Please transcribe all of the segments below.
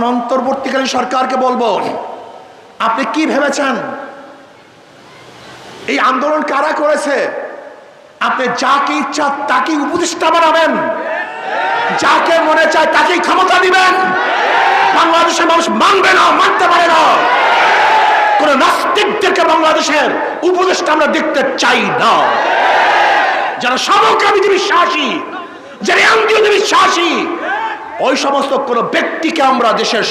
অন্তর্বর্তীকালীন সরকারকে বলবো, আপনি কি ভেবেছেন এই আন্দোলন কারা করেছে? আপনি যাকে ইচ্ছা তাকে উপদেষ্টা বানাবেন, যাকে মনে চায় তাকেই ক্ষমতা দিবেন। বাংলাদেশের মানুষ মানবে না, মানতে পারে না। কোন নাস্তিকদেরকে বাংলাদেশের উপদেষ্টা আমরা দেখতে চাই না। যারা সমকামীতে বিশ্বাসী, যারা এমডিওতে বিশ্বাসী, ওই সমস্ত কোন ব্যক্তিকে আমরা দেশের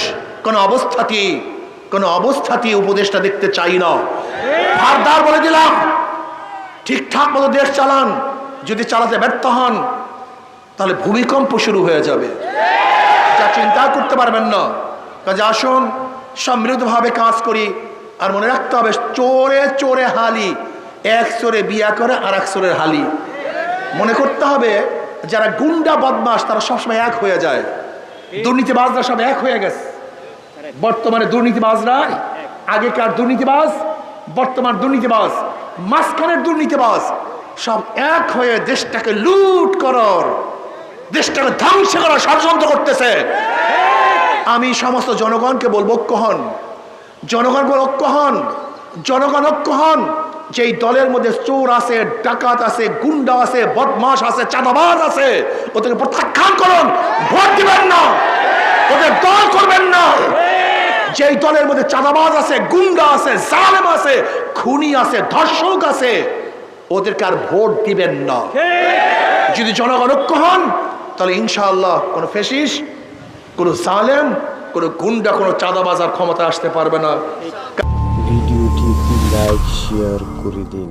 কোন অবস্থাতেই উপদেষ্টা দেখতে চাই না। ফারদার বলে দিলাম, ঠিকঠাক মতো দেশ চালান। যদি চালাতে ব্যর্থ হন তাহলে ভূমিকম্প শুরু হয়ে যাবে, যা চিন্তা করতে পারবেন না। কাজে আসুন সম্মিলিতভাবে কাজ করি। আর মনে রাখতে হবে, চোরে চোরে হালি, এক চোরে বিয়া করে আর এক চোরের হালি। মনে করতে হবে যারা গুন্ডা বদমাস তারা সবসময় এক হয়ে যায়। দুর্নীতিবাজরা সব এক হয়ে গেছে। বর্তমানে দুর্নীতিবাজরা, আগেকার দুর্নীতিবাজ, বর্তমান দুর্নীতিবাজ, মাঝখানের দুর্নীতিবাজ সব এক হয়ে দেশটাকে লুট করার, দেশটাকে ধ্বংস করার ষড়যন্ত্র করতেছে। আমি সমস্ত জনগণকে বলবো, ঐক্য হন। জনগণ বল, ঐক্য হন। জনগণ ঐক্য হন। যেই দলের মধ্যে চোর আছে, ডাকাত আছে, গুন্ডা আছে, বদমাশ আছে, চাঁদাবাজ আছে, ওদেরকে প্রত্যাখ্যান করুন। ভোট দিবেন না, ওদের দল করবেন না। যেই দলের মধ্যে চাঁদাবাজ আছে, গুন্ডা আছে, জালেম আছে, খুনি আছে, ধর্ষক আছে, ওদেরকে আর ভোট দিবেন না। যদি জনগণ ঐক্য হন তাহলে ইনশাআল্লাহ কোনো ফ্যাসিস্ট, কোনো জালেম, কোনো গুন্ডা, কোনো চাঁদাবাজ আর ক্ষমতা আসতে পারবে না। ভিডিওটি লাইক শেয়ার করে দিন।